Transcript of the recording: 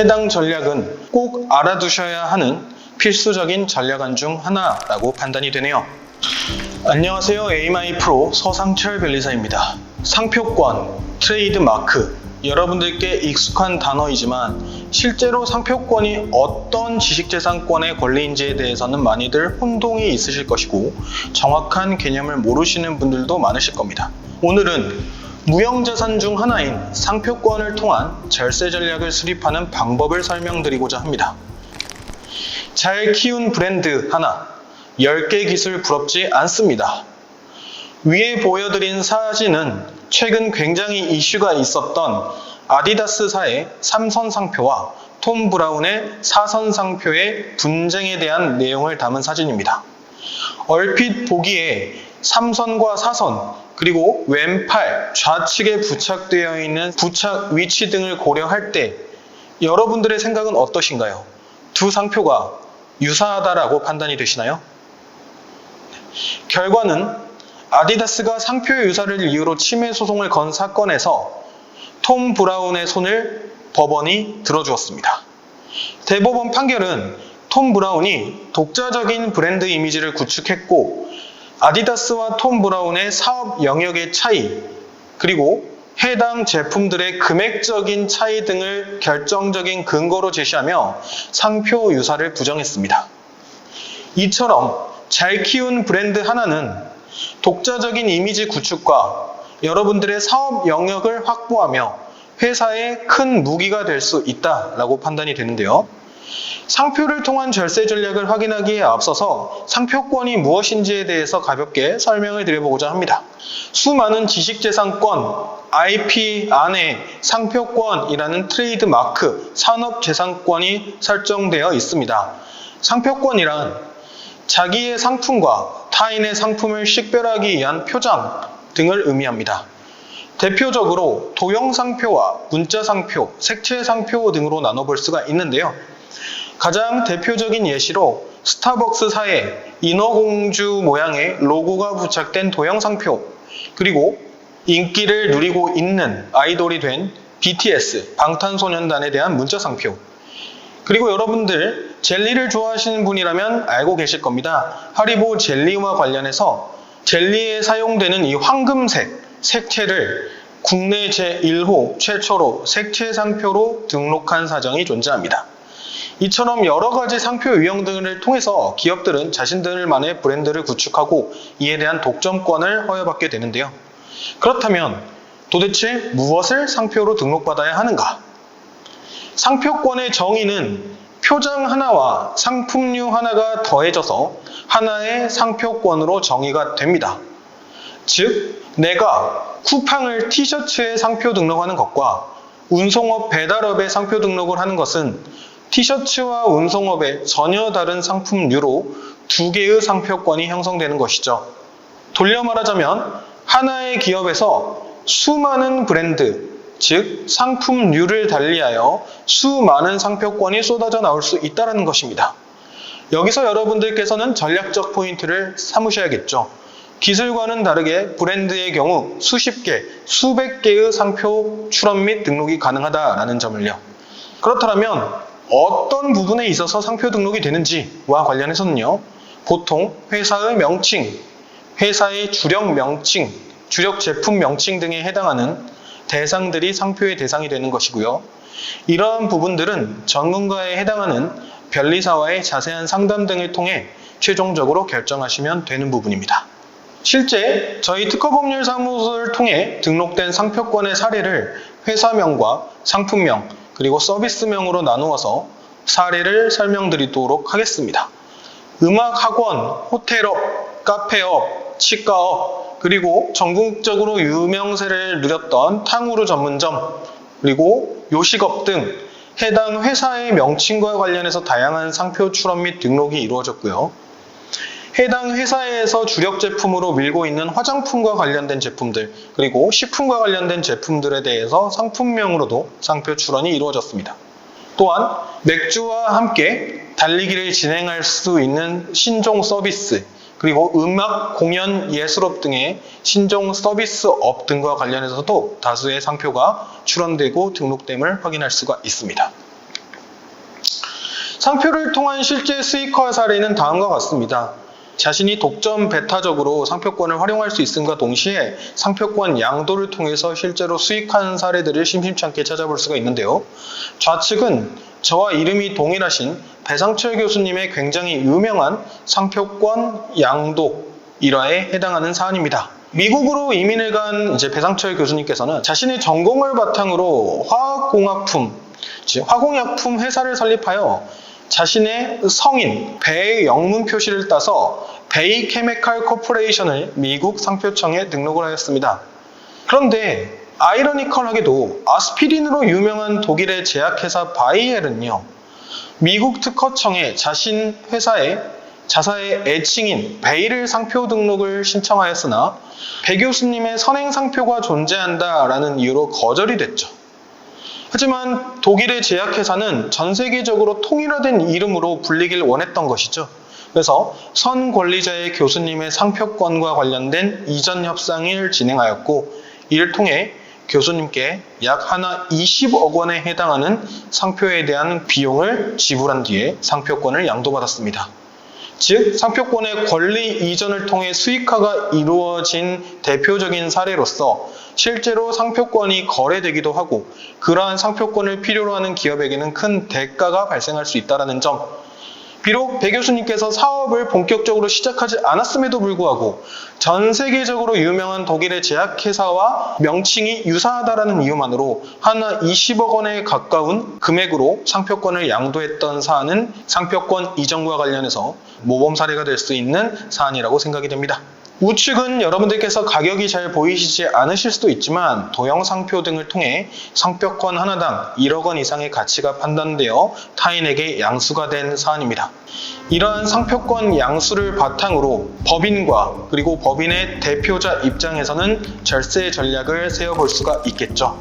해당 전략은 꼭 알아두셔야 하는 필수적인 전략안 중 하나라고 판단이 되네요. 안녕하세요. 에이마이 프로 서상철 변리사입니다. 상표권, 트레이드 마크, 여러분들께 익숙한 단어이지만 실제로 상표권이 어떤 지식재산권의 권리인지에 대해서는 많이들 혼동이 있으실 것이고 정확한 개념을 모르시는 분들도 많으실 겁니다. 오늘은 무형자산 중 하나인 상표권을 통한 절세 전략을 수립하는 방법을 설명드리고자 합니다. 잘 키운 브랜드 하나, 10개 기술 부럽지 않습니다. 위에 보여드린 사진은 최근 굉장히 이슈가 있었던 아디다스사의 3선 상표와 톰 브라운의 4선 상표의 분쟁에 대한 내용을 담은 사진입니다. 얼핏 보기에 3선과 4선, 그리고 왼팔, 좌측에 부착되어 있는 부착 위치 등을 고려할 때 여러분들의 생각은 어떠신가요? 두 상표가 유사하다라고 판단이 되시나요? 결과는 아디다스가 상표 유사를 이유로 침해 소송을 건 사건에서 톰 브라운의 손을 법원이 들어주었습니다. 대법원 판결은 톰 브라운이 독자적인 브랜드 이미지를 구축했고 아디다스와 톰 브라운의 사업 영역의 차이, 그리고 해당 제품들의 금액적인 차이 등을 결정적인 근거로 제시하며 상표 유사를 부정했습니다. 이처럼 잘 키운 브랜드 하나는 독자적인 이미지 구축과 여러분들의 사업 영역을 확보하며 회사에 큰 무기가 될 수 있다라고 판단이 되는데요. 상표를 통한 절세 전략을 확인하기에 앞서서 상표권이 무엇인지에 대해서 가볍게 설명을 드려보고자 합니다. 수많은 지식재산권, IP 안에 상표권이라는 트레이드 마크, 산업재산권이 설정되어 있습니다. 상표권이란 자기의 상품과 타인의 상품을 식별하기 위한 표장 등을 의미합니다. 대표적으로 도형상표와 문자상표, 색채상표 등으로 나눠볼 수가 있는데요. 가장 대표적인 예시로 스타벅스사의 인어공주 모양의 로고가 부착된 도형상표, 그리고 인기를 누리고 있는 아이돌이 된 BTS, 방탄소년단에 대한 문자상표, 그리고 여러분들 젤리를 좋아하시는 분이라면 알고 계실 겁니다. 하리보 젤리와 관련해서 젤리에 사용되는 이 황금색 색채를 국내 제1호 최초로 색채 상표로 등록한 사정이 존재합니다. 이처럼 여러 가지 상표 유형 등을 통해서 기업들은 자신들만의 브랜드를 구축하고 이에 대한 독점권을 허여받게 되는데요. 그렇다면 도대체 무엇을 상표로 등록받아야 하는가? 상표권의 정의는 표장 하나와 상품류 하나가 더해져서 하나의 상표권으로 정의가 됩니다. 즉, 내가 쿠팡을 티셔츠에 상표 등록하는 것과 운송업 배달업에 상표 등록을 하는 것은 티셔츠와 운송업의 전혀 다른 상품류로 두 개의 상표권이 형성되는 것이죠. 돌려 말하자면 하나의 기업에서 수많은 브랜드, 즉 상품류를 달리하여 수많은 상표권이 쏟아져 나올 수 있다는 것입니다. 여기서 여러분들께서는 전략적 포인트를 삼으셔야겠죠. 기술과는 다르게 브랜드의 경우 수십 개, 수백 개의 상표 출원 및 등록이 가능하다라는 점을요. 그렇다면 어떤 부분에 있어서 상표 등록이 되는지와 관련해서는요. 보통 회사의 명칭, 회사의 주력 명칭, 주력 제품 명칭 등에 해당하는 대상들이 상표의 대상이 되는 것이고요. 이러한 부분들은 전문가에 해당하는 변리사와의 자세한 상담 등을 통해 최종적으로 결정하시면 되는 부분입니다. 실제 저희 특허법률사무소를 통해 등록된 상표권의 사례를 회사명과 상품명 그리고 서비스명으로 나누어서 사례를 설명드리도록 하겠습니다. 음악학원, 호텔업, 카페업, 치과업, 그리고 전국적으로 유명세를 누렸던 탕후루 전문점, 그리고 요식업 등 해당 회사의 명칭과 관련해서 다양한 상표 출원 및 등록이 이루어졌고요. 해당 회사에서 주력 제품으로 밀고 있는 화장품과 관련된 제품들, 그리고 식품과 관련된 제품들에 대해서 상품명으로도 상표 출원이 이루어졌습니다. 또한 맥주와 함께 달리기를 진행할 수 있는 신종 서비스, 그리고 음악, 공연, 예술업 등의 신종 서비스업 등과 관련해서도 다수의 상표가 출원되고 등록됨을 확인할 수가 있습니다. 상표를 통한 실제 수익화 사례는 다음과 같습니다. 자신이 독점 배타적으로 상표권을 활용할 수 있음과 동시에 상표권 양도를 통해서 실제로 수익한 사례들을 심심치 않게 찾아볼 수가 있는데요. 좌측은 저와 이름이 동일하신 배상철 교수님의 굉장히 유명한 상표권 양도 일화에 해당하는 사안입니다. 미국으로 이민을 간 배상철 교수님께서는 자신의 전공을 바탕으로 화공약품 회사를 설립하여 자신의 성인 배의 영문 표시를 따서 베이 케미칼 코퍼레이션을 미국 상표청에 등록을 하였습니다. 그런데 아이러니컬하게도 아스피린으로 유명한 독일의 제약회사 바이엘은요, 미국 특허청에 자신 회사의 자사의 애칭인 베이를 상표 등록을 신청하였으나 배 교수님의 선행 상표가 존재한다라는 이유로 거절이 됐죠. 하지만 독일의 제약회사는 전 세계적으로 통일화된 이름으로 불리길 원했던 것이죠. 그래서 선 권리자의 교수님의 상표권과 관련된 이전 협상을 진행하였고, 이를 통해 교수님께 약 하나 20억 원에 해당하는 상표에 대한 비용을 지불한 뒤에 상표권을 양도받았습니다. 즉, 상표권의 권리 이전을 통해 수익화가 이루어진 대표적인 사례로서 실제로 상표권이 거래되기도 하고, 그러한 상표권을 필요로 하는 기업에게는 큰 대가가 발생할 수 있다는 점, 비록 배 교수님께서 사업을 본격적으로 시작하지 않았음에도 불구하고 전 세계적으로 유명한 독일의 제약회사와 명칭이 유사하다는 이유만으로 하나 20억 원에 가까운 금액으로 상표권을 양도했던 사안은 상표권 이전과 관련해서 모범 사례가 될 수 있는 사안이라고 생각이 됩니다. 우측은 여러분들께서 가격이 잘 보이시지 않으실 수도 있지만 도형 상표 등을 통해 상표권 하나당 1억 원 이상의 가치가 판단되어 타인에게 양수가 된 사안입니다. 이러한 상표권 양수를 바탕으로 법인과 그리고 법인의 대표자 입장에서는 절세 전략을 세워볼 수가 있겠죠.